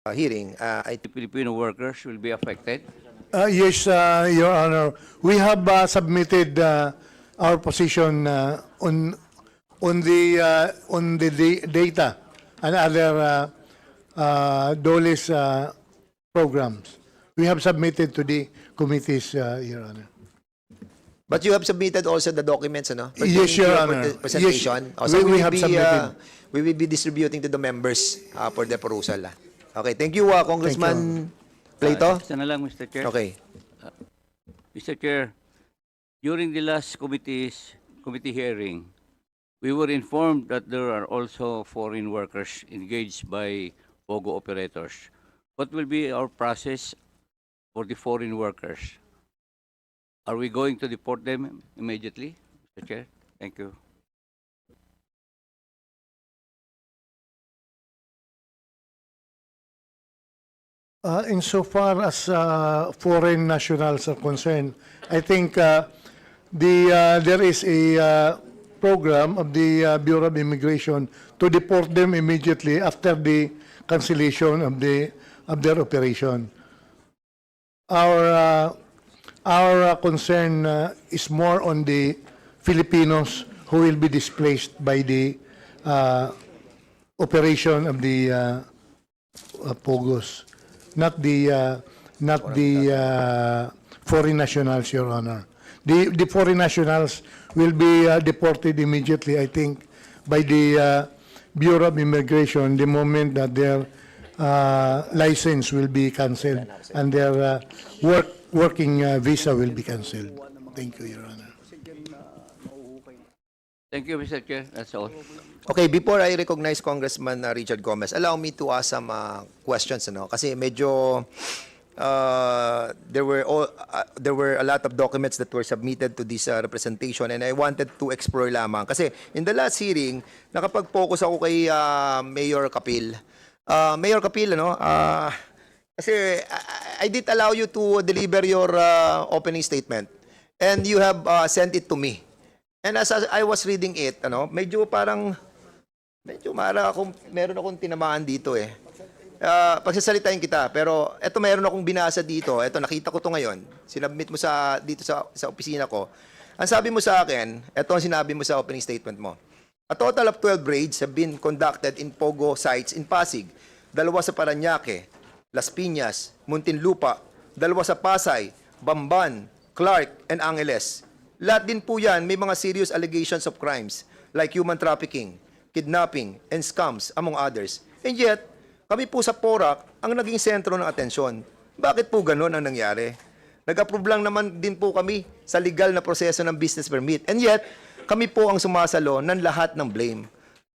hearing, Filipino workers will be affected. Yes, Your Honor. We have submitted our position on the data and other DOLE's programs. We have submitted to the committees, Your Honor. but you have submitted also the documents, ano? Yes, Your Honor. Presentation. Yes, So we have submitted. we will be distributing to the members for the perusal. Okay, thank you, Congressman Plato. Isa na lang, Mr. Chair. Okay. Mr. Chair, during the last committee hearing, we were informed that there are also foreign workers engaged by POGO operators. What will be our process for the foreign workers? Are we going to deport them immediately, Mr. Chair? Thank you. Insofar as foreign nationals are concerned, I think there is a program of the Bureau of Immigration to deport them immediately after the cancellation of their operation. Our concern is more on the Filipinos who will be displaced by the operation of the POGOs. Not the foreign nationals, Your Honor. The foreign nationals will be deported immediately, I think, by the Bureau of Immigration the moment that their license will be canceled and their working visa will be canceled. Thank you, Your Honor. Thank you, Mr. Chair. That's all. Okay, before I recognize Congressman Richard Gomez, allow me to ask some questions, ano? Kasi medyo there were a lot of documents that were submitted to this representation, and I wanted to explore lamang. Kasi in the last hearing, nakapag-focus ako kay Mayor Kapil. Mayor Kapil, ano? Kasi I did allow you to deliver your opening statement, and you have sent it to me. And as I was reading it, ano, medyo meron akong tinamaan dito eh. Pagsasalitain kita, pero eto meron akong binasa dito. Eto, nakita ko to ngayon. Sinabmit mo dito sa opisina ko. Ang sabi mo sa akin, eto ang sinabi mo sa opening statement mo. A total of 12 raids have been conducted in POGO sites in Pasig, 2 sa Parañaque, Las Piñas, Muntinlupa, 2 sa Pasay, Bamban, Clark, and Angeles. Lahat din po yan may mga serious allegations of crimes like human trafficking, kidnapping, and scams, among others. And yet, kami po sa PORAC ang naging sentro ng atensyon. Bakit po ganun ang nangyari? Nag-approve lang naman din po kami sa legal na proseso ng business permit. And yet, kami po ang sumasalo ng lahat ng blame.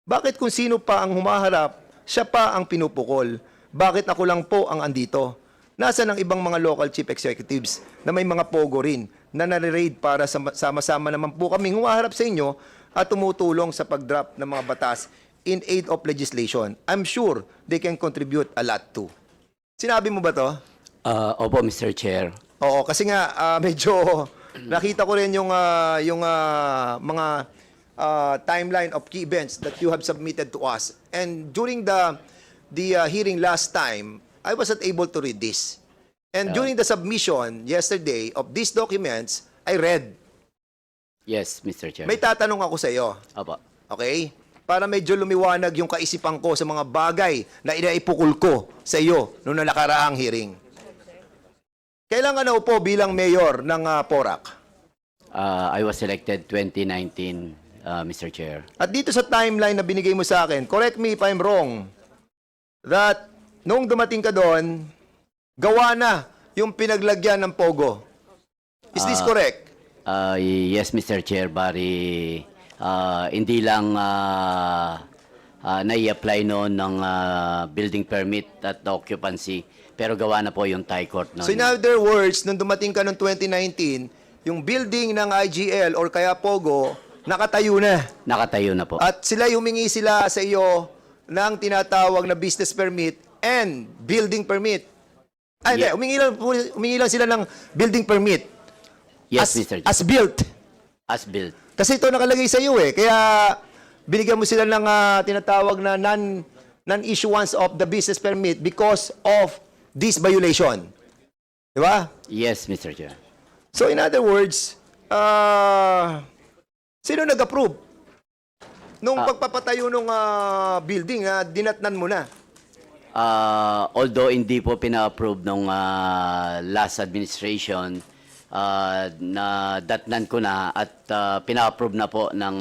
Bakit kung sino pa ang humaharap, siya pa ang pinupukol? Bakit ako lang po ang andito? Nasaan ang ibang mga local chief executives na may mga pogo rin na nare-raid para sama-sama naman po kaming humaharap sa inyo at tumutulong sa pag-drop ng mga batas in aid of legislation? I'm sure they can contribute a lot too. Sinabi mo ba to? Opo, Mr. Chair. Oo, kasi nga medyo nakita ko rin yung mga timeline of key events that you have submitted to us. And during the hearing last time, I wasn't able to read this. And during the submission yesterday of these documents, I read. Yes, Mr. Chair. May tatanong ako sa iyo. Opo. Okay? Para medyo lumiwanag yung kaisipan ko sa mga bagay na inaipukul ko sa iyo noong nakaraang hearing. Kailan ka naupo bilang mayor ng PORAC? I was elected 2019, Mr. Chair. At dito sa timeline na binigay mo sa akin, correct me if I'm wrong, that nung dumating ka doon, gawa na yung pinaglagyan ng POGO. Is this correct? Yes, Mr. Chair. Bari, hindi lang nai-apply noon ng building permit at occupancy, pero gawa na po yung Thai court noon. So in other words, nung dumating ka noong 2019, yung building ng IGL or kaya POGO, nakatayo na. Nakatayo na po. At humingi sila sa iyo ng tinatawag na business permit and building permit. Ay, Yeah. humingi lang sila ng building permit. Yes, Mr. Chair. As built. As built. Kasi ito nakalagay sa iyo eh. Kaya binigyan mo sila ng tinatawag na non-issuance of the business permit because of this violation. Di ba? Yes, Mr. Chair. So in other words, sino nag-approve nung pagpapatayo ng building na dinatnan mo na? Although hindi po pina-approve nung last administration, na datnan ko na at pina-approve na po ng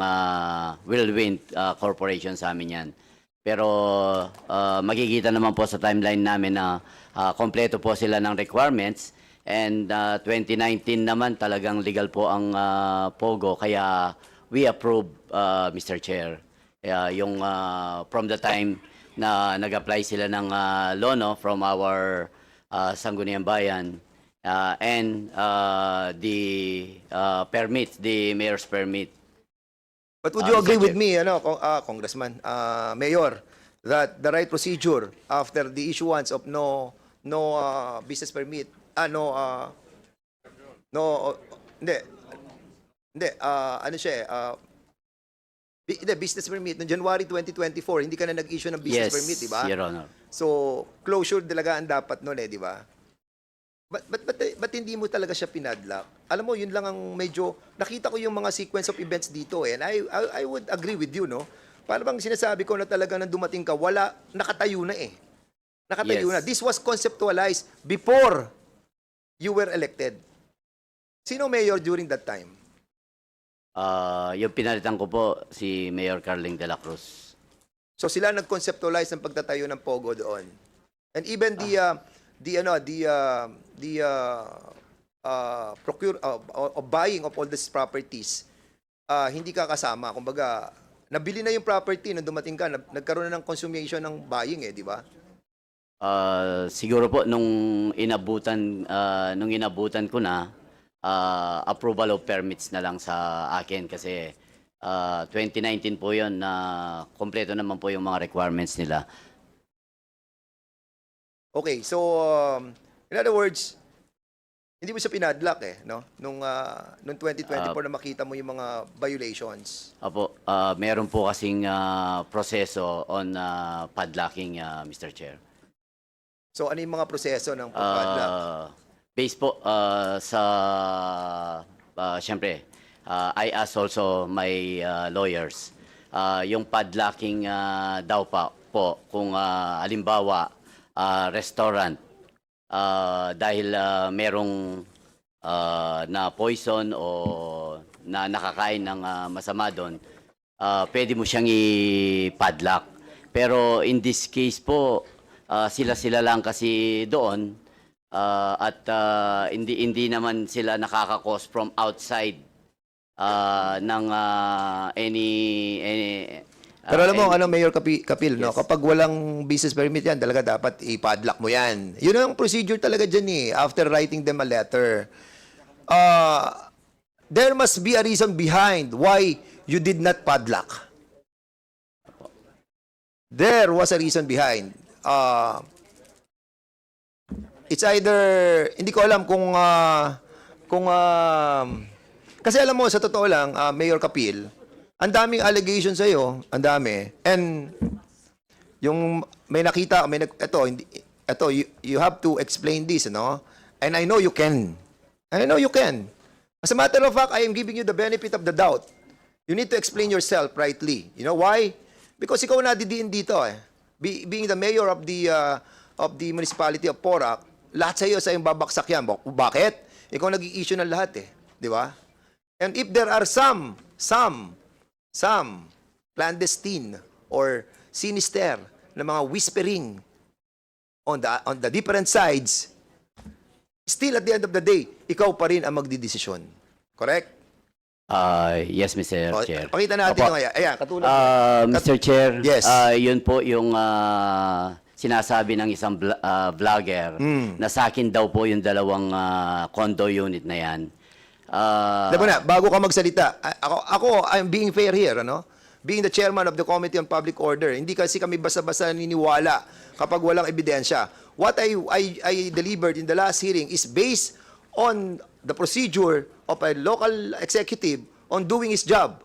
Whirlwind Corporation sa amin yan. Pero makikita naman po sa timeline namin na kompleto po sila ng requirements, and 2019 naman talagang legal po ang POGO, kaya we approve, Mr. Chair. Yung from the time na nag-apply sila ng lono from our Sangguniang Bayan, and the permit, the mayor's permit. But would you agree Mr. with me, Congressman, Mayor, that the right procedure after the issuance of no business permit, ano siya business permit noong January 2024, hindi ka na nag-issue ng business Yes, permit, di ba? Your Honor. So, closure talaga ang dapat noon di ba? But hindi mo talaga siya pinadlock? Alam mo, yun lang ang medyo, nakita ko yung mga sequence of events dito and I would agree with you, no? Para bang sinasabi ko na talaga nang dumating ka, nakatayo na Nakatayo Yes. na. This was conceptualized before you were elected. Sino mayor during that time? Yung pinalitan ko po, si Mayor Carling de la Cruz. So sila nag-conceptualize ng pagtatayo ng Pogo doon. And even buying of all these properties, hindi ka kasama. Kumbaga, nabili na yung property nung dumating ka, nagkaroon na ng consummation ng buying di ba? Siguro po nung inabutan ko na, approval of permits na lang sa akin kasi 2019 po yon na kompleto naman po yung mga requirements nila. Okay, so in other words, hindi mo siya pinadlock no? Nung 2024 na makita mo yung mga violations. Apo, meron po kasing proseso on padlocking, Mr. Chair. So ano yung mga proseso ng pag-padlock? Based po syempre, I asked also my lawyers, yung padlocking daw po kung halimbawa restaurant, dahil merong na poison o na nakakain ng masama doon, pwede mo siyang i-padlock. Pero in this case po, sila lang kasi doon, at hindi naman sila nakaka-cause from outside ng any Pero alam mo, Mayor Kapil, no? Kapag walang business permit yan, talaga dapat i-padlock mo yan. Yun ang procedure talaga dyan after writing them a letter. There must be a reason behind why you did not padlock. There was a reason behind. It's either, hindi ko alam kasi alam mo, sa totoo lang, Mayor Kapil, ang daming allegations sa'yo, ang dami. And, yung may nakita, you have to explain this, no? And I know you can. I know you can. As a matter of fact, I am giving you the benefit of the doubt. You need to explain yourself rightly. You know why? Because ikaw nadidiin dito Being the mayor of the municipality of Porac, lahat sa yung babaksak yan. Bakit? Ikaw nag-i-issue ng lahat Di ba? And if there are some clandestine or sinister na mga whispering on the different sides, still at the end of the day, ikaw pa rin ang magdidesisyon. Correct? Yes, Mr. Chair. Pakita natin Opo. ngayon. Ayan, katulad. Mr. Chair, Yes. yun po yung sinasabi ng isang vlogger na sa akin daw po yung dalawang condo unit na yan. Diba na, bago ka magsalita, ako, I'm being fair here, Being the chairman of the Committee on Public Order, hindi kasi kami basta-basta naniniwala kapag walang ebidensya. What I delivered in the last hearing is based on the procedure of a local executive on doing his job,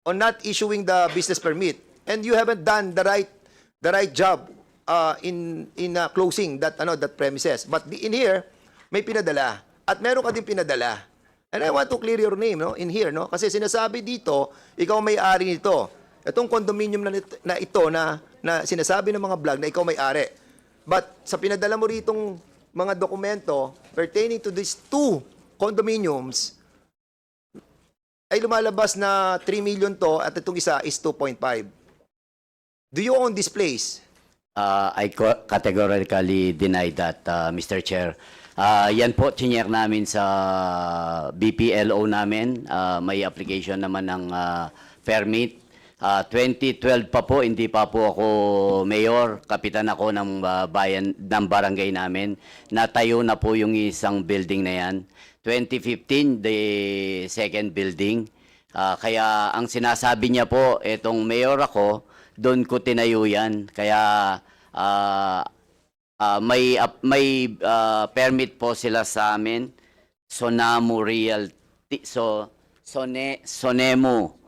on not issuing the business permit. And you haven't done the the right job in closing that premises. But in here, may pinadala. At meron ka din pinadala. And I want to clear your name, no, in here, no? Kasi sinasabi dito, ikaw may-ari nito. Itong condominium na ito na sinasabi ng mga vlog na ikaw may-ari. But sa pinadala mo ritong mga dokumento pertaining to these two condominiums, ay lumalabas na 3 million to at itong isa is 2.5. Do you own this place? I categorically deny that, Mr. Chair. Yan po, chinyek namin sa BPLO namin. May application naman ng permit. 2012 pa po, hindi pa po ako mayor. Kapitan ako ng ng barangay namin. Natayo na po yung isang building na yan. 2015, the second building. Kaya ang sinasabi niya po, etong mayor ako, doon ko tinayo yan. Kaya may permit po sila sa amin. Sonamo Realty, Sonemo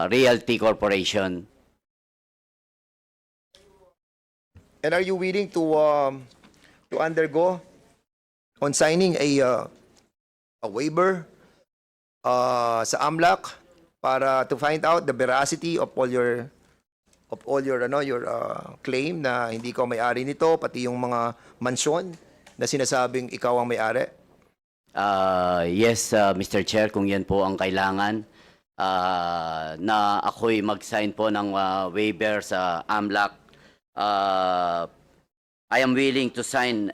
Realty Corporation. And are you willing to undergo on signing a waiver sa AMLAC para to find out the veracity of all your claim na hindi ko may-ari nito, pati yung mga mansyon na sinasabing ikaw ang may-ari? Yes, Mr. Chair, kung yan po ang kailangan, na ako'y mag-sign po ng waiver sa AMLAC. I am willing to sign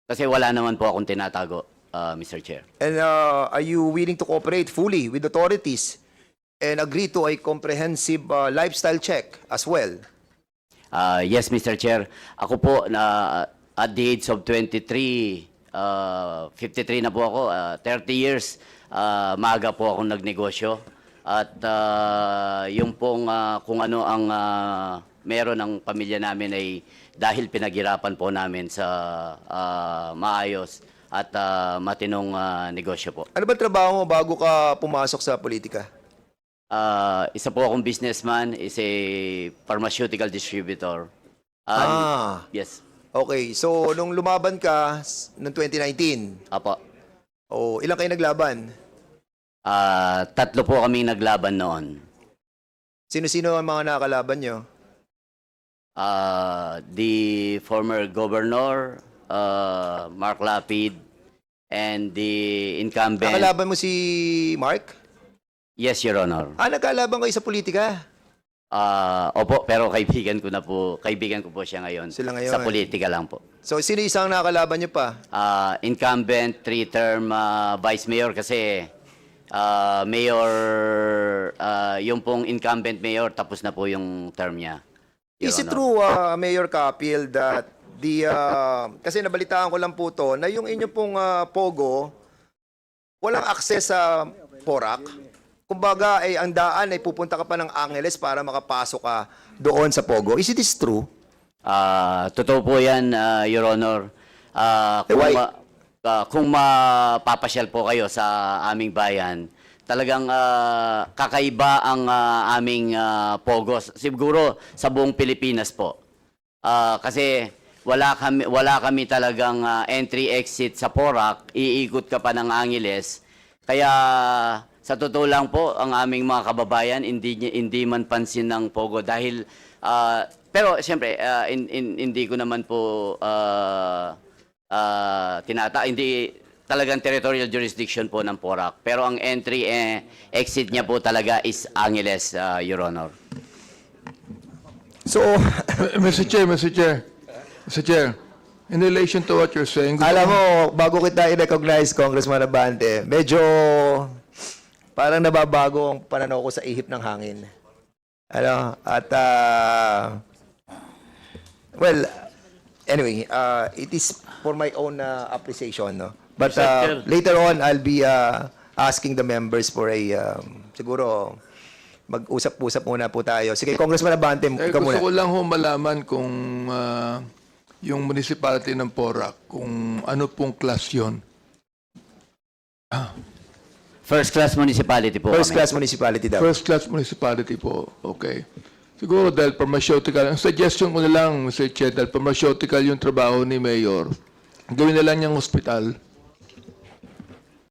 kasi wala naman po akong tinatago, Mr. Chair. And are you willing to cooperate fully with authorities and agree to a comprehensive lifestyle check as well? Yes, Mr. Chair. Ako po, at the age of 23, 53 na po ako, 30 years, maaga po akong nagnegosyo. At yung pong kung ano ang meron ng pamilya namin ay dahil pinaghirapan po namin sa maayos at matinong negosyo po. Ano ba trabaho mo bago ka pumasok sa politika? Isa po akong businessman, is a pharmaceutical distributor. Yes. Okay, so nung lumaban ka noong 2019, Apo. ilang kayo naglaban? 3 po kaming naglaban noon. Sino-sino ang mga nakakalaban nyo? The former governor, Mark Lapid, and the incumbent. Nakalaban mo si Mark? Yes, Your Honor. Nagkalaban kayo sa politika? Opo, pero kaibigan ko po siya ngayon. Sila ngayon. Sa politika lang po. So, sino isang nakalaban nyo pa? Incumbent, 3-term vice mayor kasi mayor, yung pong incumbent mayor, tapos na po yung term niya. Your Is it Honor. true, Mayor Capil, that kasi nabalitaan ko lang po to, na yung inyo pong Pogo, walang access sa Porac? Kumbaga, ang daan ay pupunta ka pa ng Angeles para makapasok ka doon sa Pogo. Is it true? Totoo po yan, Your Honor. Why? Kung mapapasyal po kayo sa aming bayan, talagang kakaiba ang aming Pogos. Siguro sa buong Pilipinas po. Kasi wala kami talagang entry-exit sa Porac. Iikot ka pa ng Angeles. Kaya sa totoo lang po, ang aming mga kababayan, hindi man pansin ng Pogo dahil, pero siyempre, hindi ko naman po hindi talagang territorial jurisdiction po ng Porac. Pero ang entry exit niya po talaga is Angeles, Your Honor. So, Mr. Chair, in relation to what you're saying, alam mo, bago kita i-recognize, Congressman Abante, medyo parang nababago ang pananaw ko sa ihip ng hangin. Ano? At, well, anyway, it is for my own appreciation, no? But later on, I'll be asking the members for a, siguro, mag-usap-usap muna po tayo. Sige, Congressman Abante, ikaw muna. gusto ko lang ho malaman kung yung municipality ng Porac, kung ano pong class yun. First class municipality po First kami. class municipality daw. First class municipality po, okay. Siguro dahil pharmaceutical, ang suggestion ko na lang, Mr. Chair, dahil pharmaceutical yung trabaho ni Mayor, gawin na lang niyang hospital.